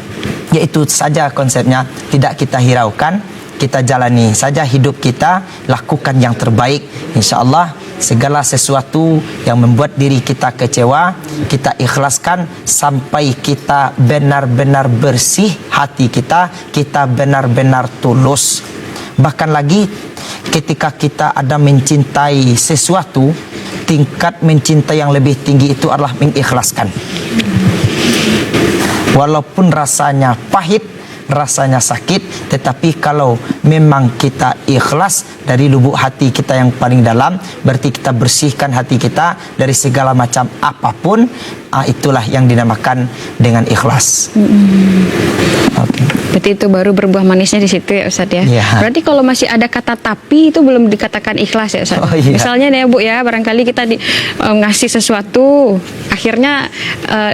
Speaker 3: yaitu saja konsepnya, tidak kita hiraukan, kita jalani saja hidup kita, lakukan yang terbaik. Insya Allah segala sesuatu yang membuat diri kita kecewa, kita ikhlaskan sampai kita benar-benar bersih hati kita benar-benar tulus. Bahkan lagi ketika kita ada mencintai sesuatu, tingkat mencintai yang lebih tinggi itu adalah mengikhlaskan. Walaupun rasanya pahit, rasanya sakit, tetapi kalau memang kita ikhlas, dari lubuk hati kita yang paling dalam, berarti kita bersihkan hati kita dari segala macam apapun, itulah yang dinamakan dengan ikhlas. Oke.
Speaker 1: Berarti itu baru berbuah manisnya di situ ya Ustadz ya.
Speaker 3: Iya.
Speaker 1: Berarti kalau masih ada kata tapi itu belum dikatakan ikhlas ya Ustadz.
Speaker 3: Oh, iya.
Speaker 1: Misalnya nih ya Bu ya, barangkali kita ngasih sesuatu, akhirnya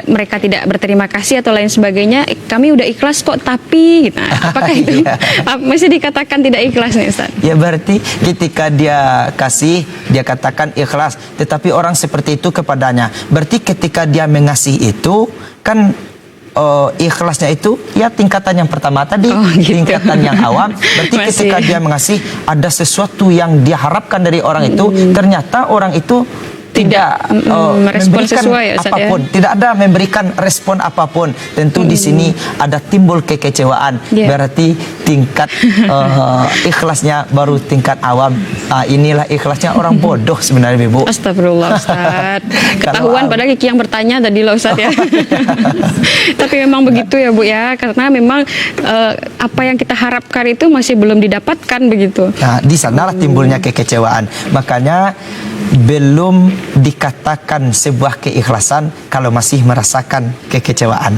Speaker 1: mereka tidak berterima kasih atau lain sebagainya, kami udah ikhlas kok tapi gitu. Apakah itu
Speaker 3: Iya.
Speaker 1: masih dikatakan tidak ikhlas nih Ustadz?
Speaker 3: Ya berarti ketika dia kasih, dia katakan ikhlas, tetapi orang seperti itu kepadanya, berarti ketika dia mengasih itu kan ikhlasnya itu ya tingkatan yang pertama tadi,
Speaker 1: gitu.
Speaker 3: tingkatan yang awam. Berarti
Speaker 1: Masih.
Speaker 3: ketika dia mengasih, ada sesuatu yang dia harapkan dari orang itu, ternyata orang itu tidak
Speaker 1: merespon
Speaker 3: memberikan
Speaker 1: sesuai ya, Ustaz, ya?
Speaker 3: apapun, tidak ada memberikan respon apapun. Tentu di sini ada timbul kekecewaan.
Speaker 1: Yeah.
Speaker 3: Berarti tingkat ikhlasnya baru tingkat awam. Inilah ikhlasnya orang bodoh sebenarnya, Bu.
Speaker 1: Astagfirullah Ustaz. Ketahuan padahal Kiki yang bertanya tadi loh Ustaz ya. Tapi memang begitu ya Bu ya, karena memang apa yang kita harapkan itu masih belum didapatkan begitu.
Speaker 3: Nah, di sanalah timbulnya kekecewaan. Makanya belum dikatakan sebuah keikhlasan kalau masih merasakan kekecewaan.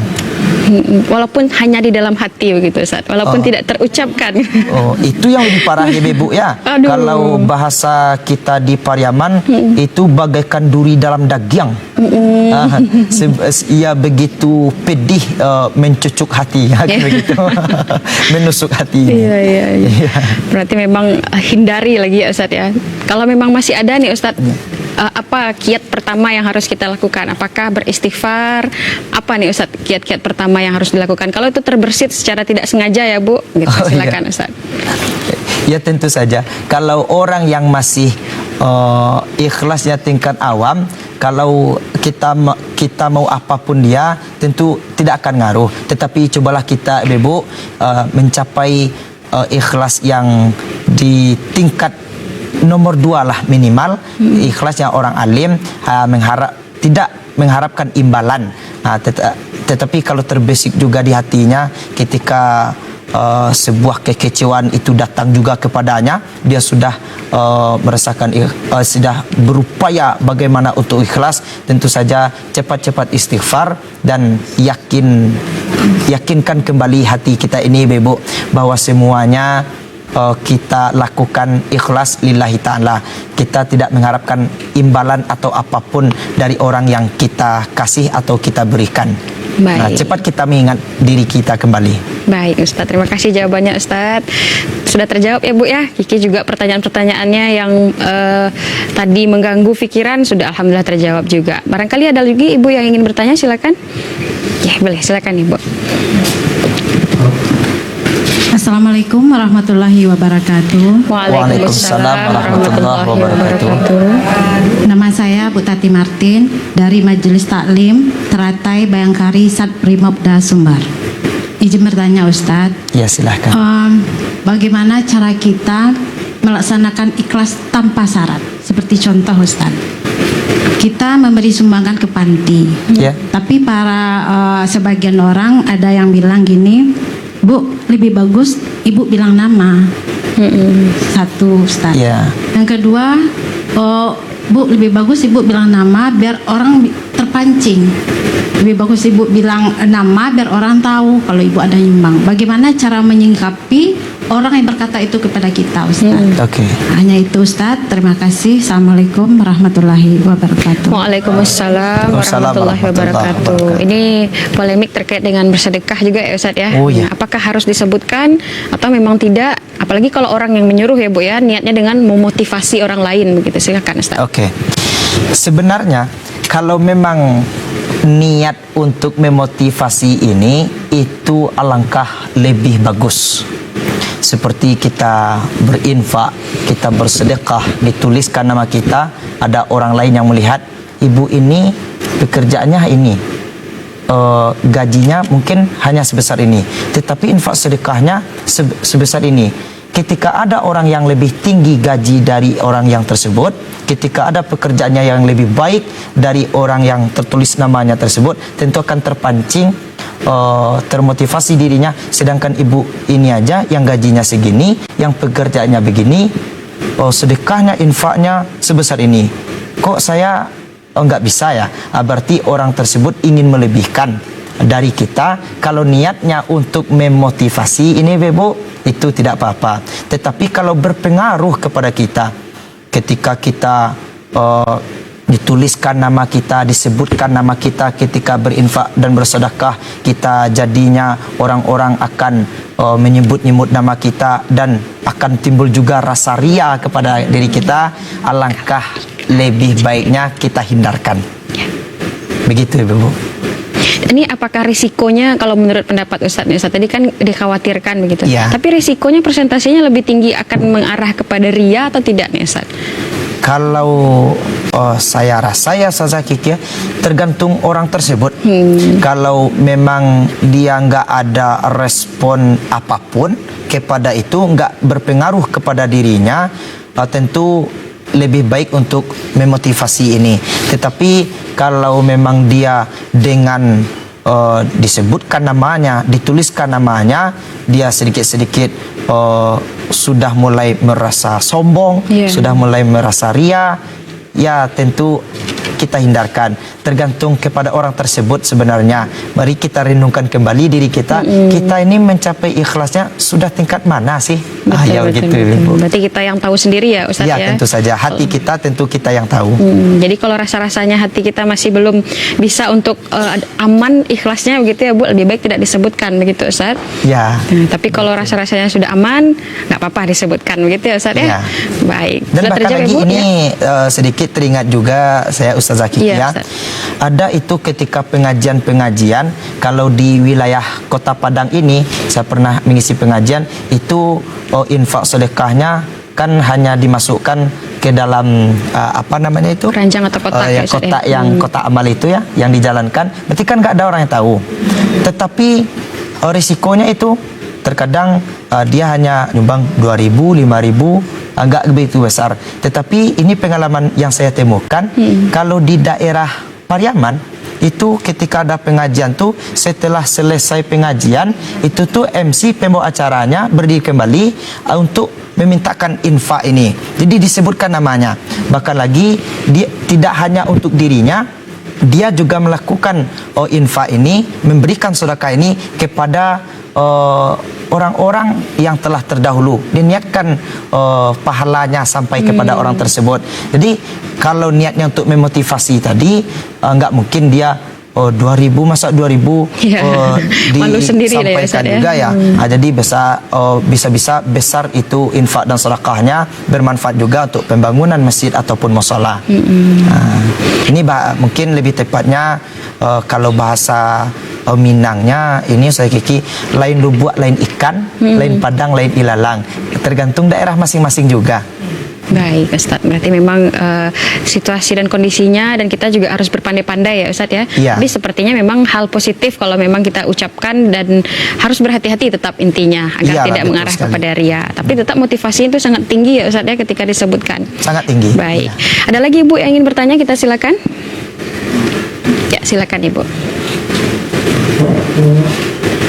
Speaker 1: Walaupun hanya di dalam hati begitu Ustaz, walaupun tidak terucapkan.
Speaker 3: Oh, itu yang lebih parah ya Bu ya.
Speaker 1: Aduh.
Speaker 3: Kalau bahasa kita di Pariaman itu bagaikan duri dalam daging. Ia begitu pedih, mencucuk hati ya, begitu. Menusuk hati.
Speaker 1: Iya. Berarti memang hindari lagi ya Ustaz ya. Kalau memang masih ada nih Ustaz, apa kiat pertama yang harus kita lakukan? Apakah beristighfar? Apa nih Ustaz kiat-kiat pertama yang harus dilakukan? Kalau itu terbersit secara tidak sengaja ya Bu, gitu. Silakan Ustaz.
Speaker 3: Ya tentu saja. Kalau orang yang masih ikhlasnya tingkat awam, kalau kita mau apapun dia, tentu tidak akan ngaruh. Tetapi cobalah kita, Ibu, mencapai ikhlas yang di tingkat nomor 2 lah minimal. Ikhlasnya orang alim, tidak mengharapkan imbalan. Tetapi kalau terbesit juga di hatinya ketika sebuah kekecewaan itu datang juga kepadanya, dia sudah merasakan sudah berupaya bagaimana untuk ikhlas. Tentu saja cepat-cepat istighfar dan yakinkan kembali hati kita ini, Ibu, bahwa semuanya kita lakukan ikhlas lillahi ta'ala. Kita tidak mengharapkan imbalan atau apapun dari orang yang kita kasih atau kita berikan.
Speaker 1: Baik.
Speaker 3: Nah, cepat kita mengingat diri kita kembali.
Speaker 1: Baik Ustaz, terima kasih jawabannya Ustaz. Sudah terjawab ya Bu ya. Kiki juga pertanyaan-pertanyaannya yang tadi mengganggu pikiran sudah alhamdulillah terjawab juga. Barangkali ada lagi Ibu yang ingin bertanya, silakan. Ya boleh, silakan Ibu.
Speaker 6: Assalamualaikum warahmatullahi wabarakatuh.
Speaker 1: Waalaikumsalam warahmatullahi wabarakatuh.
Speaker 6: Nama saya Bu Tati Martin dari Majelis Taklim Teratai Bayangkari Sat Brimopda Sumbar. Izin bertanya Ustadz,
Speaker 3: Ya silahkan.
Speaker 6: bagaimana cara kita melaksanakan ikhlas tanpa syarat? Seperti contoh Ustadz, kita memberi sumbangan ke panti,
Speaker 3: Ya.
Speaker 6: tapi sebagian orang ada yang bilang gini, Bu, lebih bagus Ibu bilang nama. Satu Ustaz.
Speaker 3: Ya.
Speaker 6: Yang kedua, Bu, lebih bagus Ibu bilang nama biar orang terpancing. Lebih bagus Ibu bilang nama biar orang tahu kalau Ibu ada nyumbang. Bagaimana cara menyingkapi orang yang berkata itu kepada kita, Ustaz?
Speaker 3: Oke.
Speaker 6: Hanya itu Ustaz. Terima kasih. Assalamualaikum warahmatullahi wabarakatuh.
Speaker 1: Waalaikumsalam warahmatullahi wabarakatuh. Ini polemik terkait dengan bersedekah juga ya Ustaz ya.
Speaker 3: Oh, iya.
Speaker 1: Apakah harus disebutkan atau memang tidak? Apalagi kalau orang yang menyuruh ya Bu ya, niatnya dengan memotivasi orang lain begitu. Silakan Ustaz.
Speaker 3: Oke. Sebenarnya kalau memang niat untuk memotivasi ini itu alangkah lebih bagus. Seperti kita berinfak, kita bersedekah, dituliskan nama kita, ada orang lain yang melihat, ibu ini pekerjaannya ini, gajinya mungkin hanya sebesar ini, tetapi infak sedekahnya sebesar ini. Ketika ada orang yang lebih tinggi gaji dari orang yang tersebut, ketika ada pekerjaannya yang lebih baik dari orang yang tertulis namanya tersebut, tentu akan terpancing, termotivasi dirinya. Sedangkan ibu ini aja yang gajinya segini, yang pekerjaannya begini, sedekahnya, infaknya sebesar ini. Kok saya nggak bisa ya? Berarti orang tersebut ingin melebihkan dari kita. Kalau niatnya untuk memotivasi ini Bu, itu tidak apa-apa. Tetapi kalau berpengaruh kepada kita, ketika kita dituliskan nama kita, disebutkan nama kita ketika berinfak dan bersedekah, kita jadinya orang-orang akan menyebut-nyebut nama kita dan akan timbul juga rasa ria kepada diri kita. Alangkah lebih baiknya kita hindarkan. Begitu Ibu.
Speaker 1: Ini apakah risikonya kalau menurut pendapat Ustadz nih, Ustadz tadi kan dikhawatirkan begitu.
Speaker 3: Ya.
Speaker 1: Tapi risikonya presentasinya lebih tinggi akan mengarah kepada ria atau tidak nih Ustadz?
Speaker 3: Kalau saya rasa ya Ustazah Kiki, tergantung orang tersebut. Kalau memang dia nggak ada respon apapun kepada itu, nggak berpengaruh kepada dirinya, tentu lebih baik untuk memotivasi ini. Tetapi kalau memang dia dengan disebutkan namanya, dituliskan namanya, dia sedikit-sedikit sudah mulai merasa sombong, sudah mulai merasa ria, ya tentu kita hindarkan. Tergantung kepada orang tersebut sebenarnya. Mari kita renungkan kembali diri kita. Kita ini mencapai ikhlasnya sudah tingkat mana sih?
Speaker 1: Betul, betul. Berarti kita yang tahu sendiri ya Ustadz ya?
Speaker 3: Ya tentu saja. Hati kita tentu kita yang tahu.
Speaker 1: Jadi kalau rasa-rasanya hati kita masih belum bisa untuk aman ikhlasnya begitu ya Bu, lebih baik tidak disebutkan begitu Ustadz?
Speaker 3: Ya.
Speaker 1: Nah, tapi kalau rasa-rasanya sudah aman, nggak apa-apa disebutkan begitu ya Ustadz ya? Baik.
Speaker 3: Dan
Speaker 1: sudah
Speaker 3: bahkan
Speaker 1: terjawab,
Speaker 3: lagi
Speaker 1: Bu,
Speaker 3: ini sedikit teringat juga saya Ustazah Kiki ya. Ada itu ketika pengajian-pengajian, kalau di wilayah Kota Padang ini saya pernah mengisi pengajian, itu infak sedekahnya kan hanya dimasukkan ke dalam apa namanya itu?
Speaker 1: Keranjang atau kotak
Speaker 3: ya, kotak yang kotak amal itu ya, yang dijalankan. Berarti kan nggak ada orang yang tahu. Tetapi risikonya itu terkadang dia hanya nyumbang 2.000, 5.000, agak begitu besar. Tetapi ini pengalaman yang saya temukan, kalau di daerah Pariaman itu ketika ada pengajian tuh, setelah selesai pengajian itu tuh MC pembawa acaranya berdiri kembali untuk memintakan infak ini. Jadi disebutkan namanya. Bahkan lagi dia tidak hanya untuk dirinya, dia juga melakukan infak ini, memberikan sedekah ini kepada orang-orang yang telah terdahulu, diniatkan pahalanya sampai kepada orang tersebut. Jadi kalau niatnya untuk memotivasi tadi, nggak mungkin dia 2.000 masa 2.000 disampaikan juga ya. Jadi bisa-bisa besar itu infak dan sedekahnya bermanfaat juga untuk pembangunan masjid ataupun mushola. Ini mungkin lebih tepatnya kalau bahasa Minangnya ini saya Kiki, lain lubuk lain ikan, lain padang lain ilalang. Tergantung daerah masing-masing juga.
Speaker 1: Baik Ustadz, berarti memang situasi dan kondisinya, dan kita juga harus berpandai-pandai ya Ustadz ya. Jadi sepertinya memang hal positif kalau memang kita ucapkan, dan harus berhati-hati tetap intinya agar tidak mengarah kepada ria. Tapi tetap motivasi itu sangat tinggi ya Ustadz ya ketika disebutkan.
Speaker 3: Sangat tinggi.
Speaker 1: Baik. Ada lagi Ibu yang ingin bertanya, kita silakan. Ya silakan Ibu.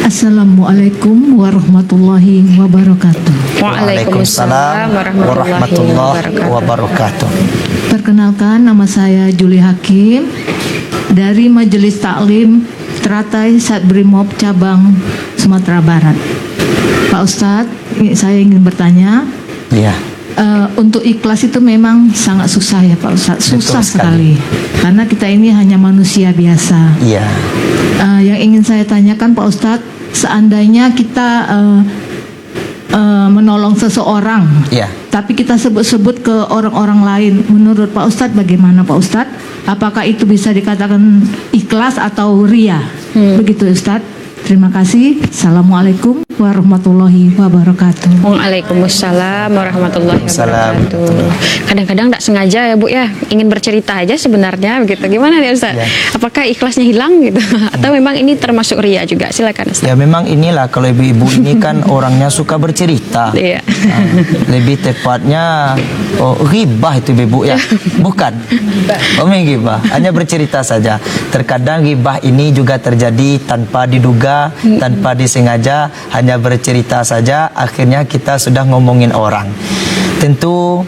Speaker 7: Assalamualaikum warahmatullahi wabarakatuh.
Speaker 1: Waalaikumsalam warahmatullahi
Speaker 3: wabarakatuh.
Speaker 7: Perkenalkan, nama saya Juli Hakim dari Majelis Taklim Teratai Satbrimob Cabang Sumatera Barat. Pak Ustadz, saya ingin bertanya.
Speaker 3: Iya.
Speaker 7: Untuk ikhlas itu memang sangat susah ya Pak Ustadz, susah sekali. Karena kita ini hanya manusia biasa.
Speaker 3: Iya.
Speaker 7: Yang ingin saya tanyakan Pak Ustadz, seandainya kita menolong seseorang, tapi kita sebut-sebut ke orang-orang lain, menurut Pak Ustadz bagaimana Pak Ustadz? Apakah itu bisa dikatakan ikhlas atau ria? Begitu Ustadz. Terima kasih. Assalamualaikum warahmatullahi wabarakatuh.
Speaker 1: Waalaikumsalam warahmatullahi wabarakatuh. Kadang-kadang tidak sengaja ya Bu ya, ingin bercerita aja sebenarnya begitu. Gimana nih Ustaz? Apakah ikhlasnya hilang gitu? Atau memang ini termasuk ria juga? Silakan Ustaz.
Speaker 3: Ya memang inilah, kalau ibu-ibu ini kan orangnya suka bercerita. Lebih tepatnya ghibah itu ibu ya. Bukan. Ghibah, hanya bercerita saja. Terkadang ghibah ini juga terjadi tanpa diduga, tanpa disengaja, hanya bercerita saja, akhirnya kita sudah ngomongin orang. Tentu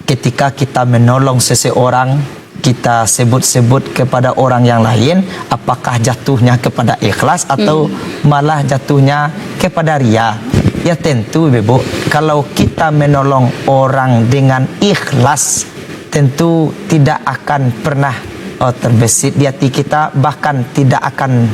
Speaker 3: ketika kita menolong seseorang, kita sebut-sebut kepada orang yang lain, apakah jatuhnya kepada ikhlas atau malah jatuhnya kepada ria? Ya tentu Ibu, kalau kita menolong orang dengan ikhlas, tentu tidak akan pernah terbesit di hati kita, bahkan tidak akan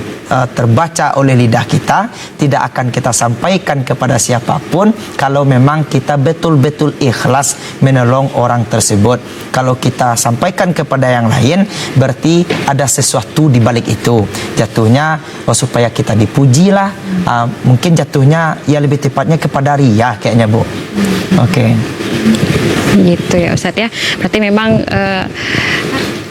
Speaker 3: terbaca oleh lidah kita, tidak akan kita sampaikan kepada siapapun kalau memang kita betul-betul ikhlas menolong orang tersebut. Kalau kita sampaikan kepada yang lain, berarti ada sesuatu di balik itu. Jatuhnya supaya kita dipuji lah, mungkin jatuhnya ya lebih tepatnya kepada ria kayaknya Bu. Oke.
Speaker 1: Gitu ya Ustadz ya. Berarti memang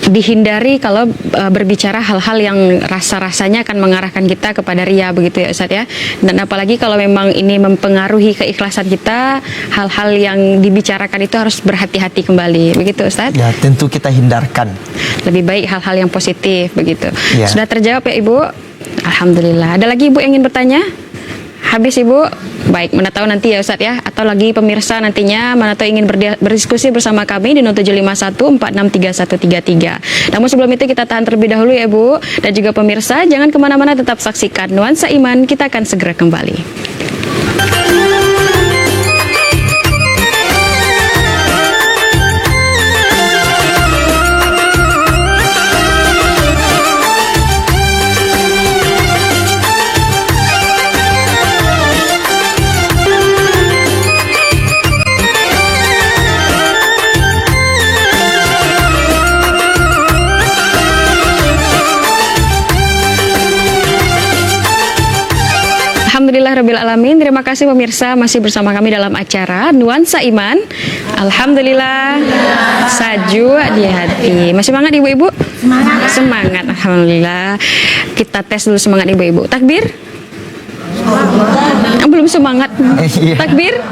Speaker 1: dihindari kalau berbicara hal-hal yang rasa-rasanya akan mengarahkan kita kepada ria, begitu ya Ustadz ya. Dan apalagi kalau memang ini mempengaruhi keikhlasan kita, hal-hal yang dibicarakan itu harus berhati-hati kembali, begitu Ustadz.
Speaker 3: Ya tentu kita hindarkan.
Speaker 1: Lebih baik hal-hal yang positif, begitu.
Speaker 3: Ya.
Speaker 1: Sudah terjawab ya Ibu? Alhamdulillah. Ada lagi Ibu yang ingin bertanya? Habis Ibu? Baik, mana tahu nanti ya Ustadz ya, atau lagi pemirsa nantinya mana tahu ingin berdiskusi bersama kami di 0751463133. Namun sebelum itu kita tahan terlebih dahulu ya Ibu, dan juga pemirsa jangan kemana-mana, tetap saksikan Nuansa Iman, kita akan segera kembali. Alhamdulillahirrabbilalamin. Terima kasih pemirsa masih bersama kami dalam acara Nuansa Iman. Alhamdulillah, saju di hati. Masih semangat ibu-ibu? Semangat. Alhamdulillah. Kita tes dulu semangat ibu-ibu. Takbir? Belum semangat. Takbir?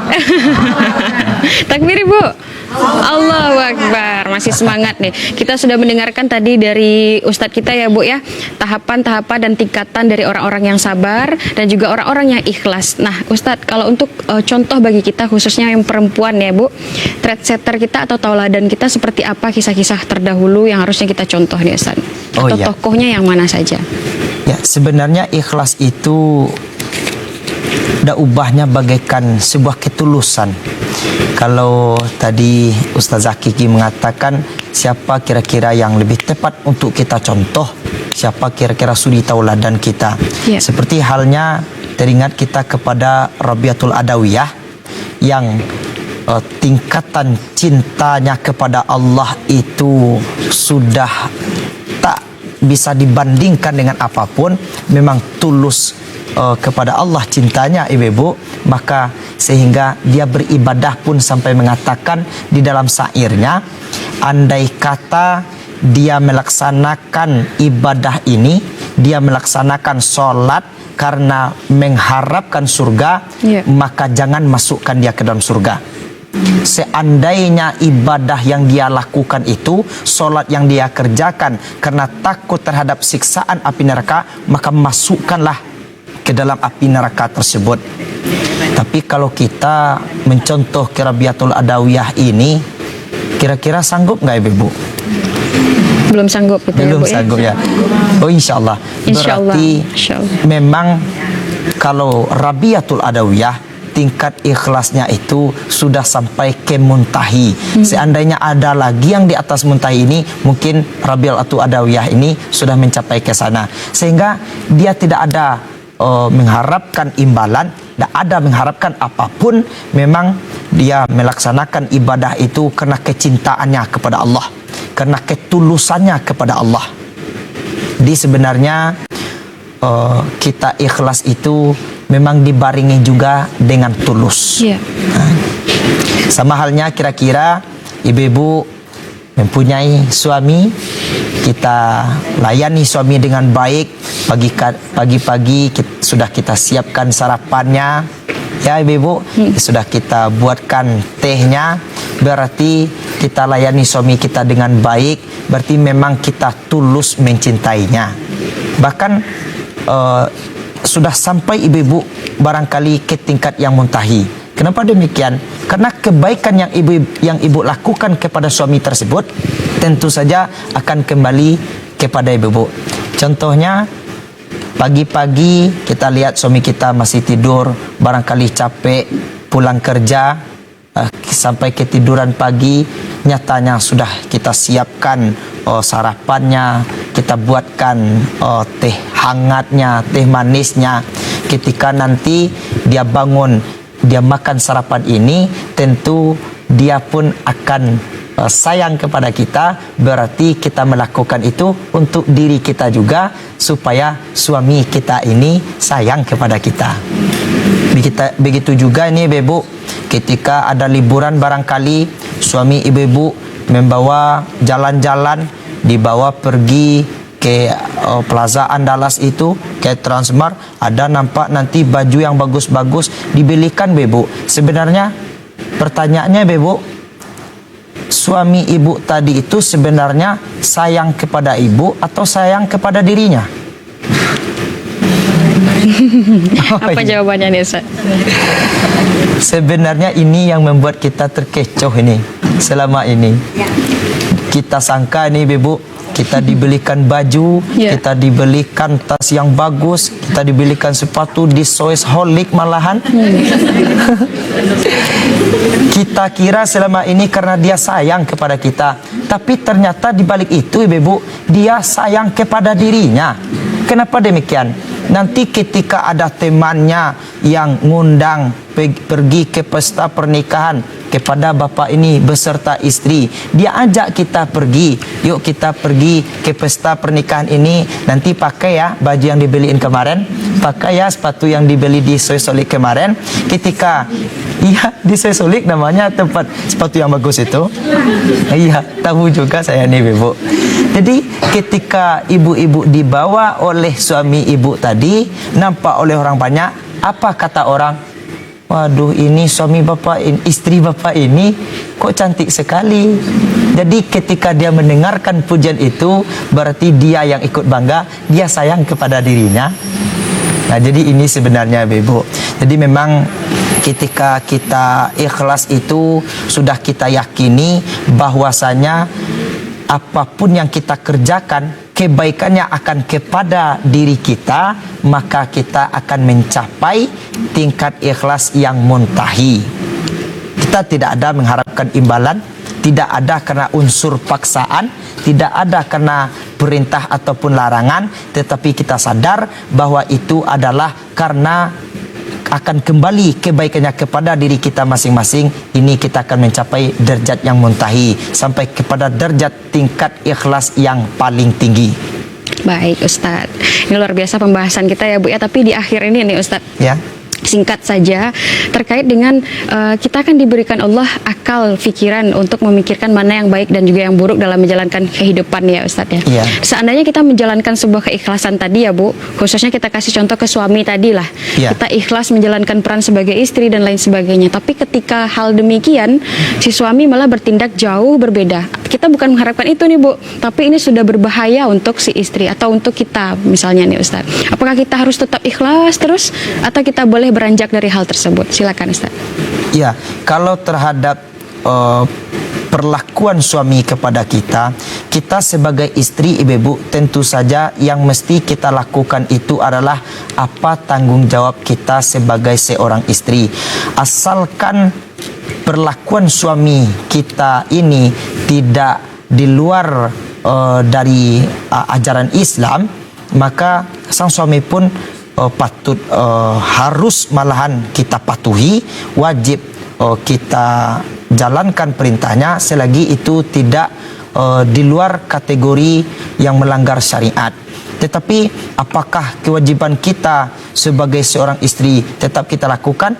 Speaker 1: Takbir ibu? Allahu Akbar, masih semangat nih. Kita sudah mendengarkan tadi dari Ustadz kita ya Bu ya, tahapan-tahapan dan tingkatan dari orang-orang yang sabar dan juga orang-orang yang ikhlas. Nah Ustadz, kalau untuk contoh bagi kita khususnya yang perempuan ya Bu, trendsetter kita atau tauladan kita seperti apa, kisah-kisah terdahulu yang harusnya kita contoh nih Ustadz? Atau tokohnya yang mana saja?
Speaker 3: Ya sebenarnya ikhlas itu ubahnya bagaikan sebuah ketulusan. Kalau tadi Ustaz Zakiki mengatakan siapa kira-kira yang lebih tepat untuk kita contoh, siapa kira-kira suri tauladan kita. Seperti halnya teringat kita kepada Rabiatul Adawiyah yang tingkatan cintanya kepada Allah itu sudah tak bisa dibandingkan dengan apapun. Memang tulus kepada Allah cintanya ibu-ibu, maka sehingga dia beribadah pun sampai mengatakan di dalam syairnya, andai kata dia melaksanakan ibadah ini, dia melaksanakan sholat karena mengharapkan surga, maka jangan masukkan dia ke dalam surga. Seandainya ibadah yang dia lakukan itu, sholat yang dia kerjakan karena takut terhadap siksaan api neraka, maka masukkanlah ke dalam api neraka tersebut. Tapi kalau kita mencontoh Rabiatul Adawiyah ini, kira-kira sanggup nggak ibu?
Speaker 1: Belum sanggup gitu.
Speaker 3: Belum
Speaker 1: ya, Bu,
Speaker 3: sanggup ya. Oh insyaallah. Berarti memang kalau Rabiatul Adawiyah tingkat ikhlasnya itu sudah sampai ke muntahi. Seandainya ada lagi yang di atas muntahi ini, mungkin Rabiatul Adawiyah ini sudah mencapai ke sana. Sehingga dia tidak ada mengharapkan imbalan, tidak ada mengharapkan apapun. Memang dia melaksanakan ibadah itu karena kecintaannya kepada Allah, karena ketulusannya kepada Allah. Di sebenarnya kita ikhlas itu memang dibaringi juga dengan tulus. Sama halnya kira-kira ibu-ibu mempunyai suami, kita layani suami dengan baik. Pagi-pagi sudah kita siapkan sarapannya ya ibu-ibu, sudah kita buatkan tehnya, berarti kita layani suami kita dengan baik, berarti memang kita tulus mencintainya. Bahkan sudah sampai ibu-ibu barangkali ke tingkat yang muntahi, Kenapa demikian? Karena kebaikan yang ibu lakukan kepada suami tersebut tentu saja akan kembali kepada ibu. Contohnya, pagi-pagi kita lihat suami kita masih tidur, barangkali capek pulang kerja, sampai ketiduran pagi, nyatanya sudah kita siapkan sarapannya, kita buatkan teh hangatnya, teh manisnya. Ketika nanti dia bangun, dia makan sarapan ini, tentu dia pun akan sayang kepada kita. Berarti kita melakukan itu untuk diri kita juga, supaya suami kita ini sayang kepada kita. Begitu juga ini ibu, ketika ada liburan barangkali suami ibu membawa jalan-jalan, dibawa pergi ke Plaza Andalas itu, ke Transmart, ada nampak nanti baju yang bagus-bagus dibelikan ibu. Sebenarnya pertanyaannya ibu, suami ibu tadi itu sebenarnya sayang kepada ibu atau sayang kepada dirinya?
Speaker 1: Apa jawabannya nih Ustaz?
Speaker 3: Sebenarnya ini yang membuat kita terkecoh ini selama ini. Kita sangka nih ibu, kita dibelikan baju, kita dibelikan tas yang bagus, kita dibelikan sepatu di Soesholic malahan. Kita kira selama ini karena dia sayang kepada kita, tapi ternyata di balik itu ibu, dia sayang kepada dirinya. Kenapa demikian? Nanti ketika ada temannya yang ngundang pergi ke pesta pernikahan kepada bapak ini beserta istri, dia ajak kita pergi, yuk kita pergi ke pesta pernikahan ini, nanti pakai ya baju yang dibeliin kemarin, pakai ya sepatu yang dibeli di Soesholic kemarin. Ketika di Soesholic namanya tempat sepatu yang bagus itu, tahu juga saya nih ibu. Jadi ketika ibu-ibu dibawa oleh suami ibu tadi, nampak oleh orang banyak, apa kata orang? Waduh, ini suami bapak, istri bapak ini kok cantik sekali. Jadi ketika dia mendengarkan pujian itu, berarti dia yang ikut bangga, dia sayang kepada dirinya. Nah, jadi ini sebenarnya ibu. Jadi memang ketika kita ikhlas itu sudah kita yakini bahwasanya apapun yang kita kerjakan, kebaikannya akan kepada diri kita, maka kita akan mencapai tingkat ikhlas yang muntahi. Kita tidak ada mengharapkan imbalan, tidak ada karena unsur paksaan, tidak ada karena perintah ataupun larangan, tetapi kita sadar bahwa itu adalah karena akan kembali kebaikannya kepada diri kita masing-masing. Ini kita akan mencapai derajat yang muntahi, sampai kepada derajat tingkat ikhlas yang paling tinggi.
Speaker 1: Baik Ustadz, ini luar biasa pembahasan kita ya Bu ya. Tapi di akhir ini nih Ustadz,
Speaker 3: Ya.
Speaker 1: singkat saja terkait dengan kita akan diberikan Allah akal pikiran untuk memikirkan mana yang baik dan juga yang buruk dalam menjalankan kehidupan ya Ustadz ya.
Speaker 3: Iya.
Speaker 1: Seandainya kita menjalankan sebuah keikhlasan tadi ya Bu, khususnya kita kasih contoh ke suami tadi lah,
Speaker 3: Iya.
Speaker 1: kita ikhlas menjalankan peran sebagai istri dan lain sebagainya. Tapi ketika hal demikian, si suami malah bertindak jauh berbeda. Kita bukan mengharapkan itu nih Bu, tapi ini sudah berbahaya untuk si istri atau untuk kita misalnya nih Ustadz. Apakah kita harus tetap ikhlas terus atau kita boleh beranjak dari hal tersebut? Silakan Ustaz.
Speaker 3: Ya, kalau terhadap perlakuan suami kepada kita, kita sebagai istri ibu tentu saja yang mesti kita lakukan itu adalah apa tanggung jawab kita sebagai seorang istri. Asalkan perlakuan suami kita ini tidak di luar dari ajaran Islam, maka sang suami pun patut harus malahan kita patuhi, wajib kita jalankan perintahnya selagi itu tidak di luar kategori yang melanggar syariat. Tetapi apakah kewajiban kita sebagai seorang istri tetap kita lakukan?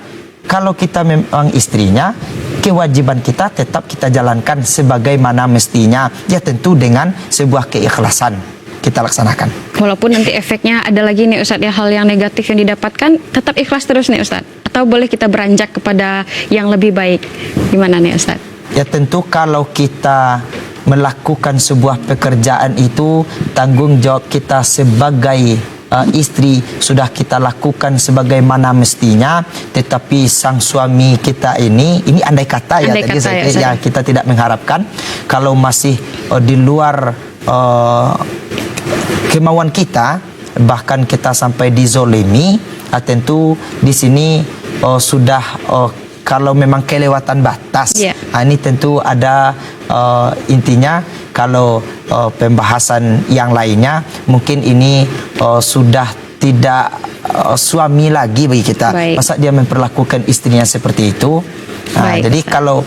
Speaker 3: Kalau kita memang istrinya, kewajiban kita tetap kita jalankan sebagaimana mestinya, ya tentu dengan sebuah keikhlasan kita laksanakan.
Speaker 1: Walaupun nanti efeknya ada lagi nih Ustadz ya, hal yang negatif yang didapatkan, tetap ikhlas terus nih Ustadz? Atau boleh kita beranjak kepada yang lebih baik? Gimana nih Ustadz?
Speaker 3: Ya tentu kalau kita melakukan sebuah pekerjaan itu, tanggung jawab kita sebagai istri sudah kita lakukan sebagaimana mestinya, tetapi sang suami kita ini andai kata ya,
Speaker 1: Andai
Speaker 3: tadi
Speaker 1: kata
Speaker 3: saya
Speaker 1: ya,
Speaker 3: kira, ya, kita tidak mengharapkan kalau masih di luar kemauan kita, bahkan kita sampai dizolimi, tentu di sini sudah kalau memang kelewatan batas.
Speaker 1: Yeah.
Speaker 3: Ini tentu ada intinya kalau pembahasan yang lainnya mungkin ini sudah tidak suami lagi bagi kita.
Speaker 1: Baik.
Speaker 3: Masa dia memperlakukan istrinya seperti itu?
Speaker 1: Baik,
Speaker 3: Jadi
Speaker 1: Ustaz.
Speaker 3: kalau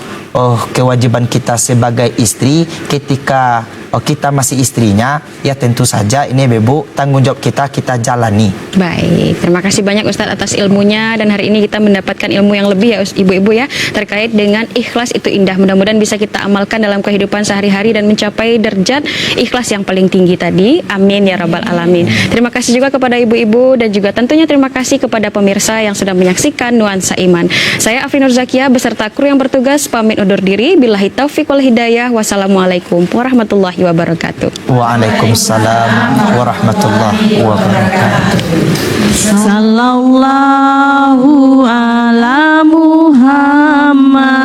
Speaker 3: kewajiban kita sebagai istri ketika kita masih istrinya, ya tentu saja ini Ibu tanggung jawab kita jalani.
Speaker 1: Baik, terima kasih banyak Ustadz atas ilmunya, dan hari ini kita mendapatkan ilmu yang lebih ya ibu-ibu ya, terkait dengan ikhlas itu indah. Mudah-mudahan bisa kita amalkan dalam kehidupan sehari-hari dan mencapai derajat ikhlas yang paling tinggi tadi. Amin ya rabbal alamin. Terima kasih juga kepada ibu-ibu, dan juga tentunya terima kasih kepada pemirsa yang sudah menyaksikan Nuansa Iman. Saya Afri Nur Zakia beserta kru yang bertugas pamit undur diri. Billahi taufiq wal hidayah. Wassalamualaikum warahmatullahi wabarakatuh.
Speaker 3: Waalaikumsalam warahmatullahi wabarakatuh.
Speaker 2: Sallallahu ala Muhammad,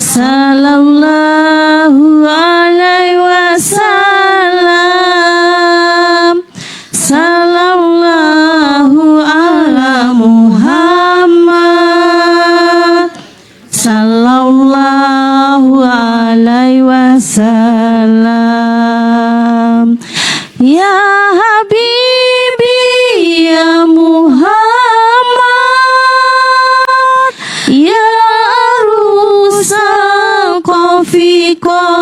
Speaker 2: sallallahu alaihi wasallam, sallallahu ala Muhammad, sallallahu alaihi wasallam. Ya Habibi ya Muhammad, ya Arusal Qafiqah.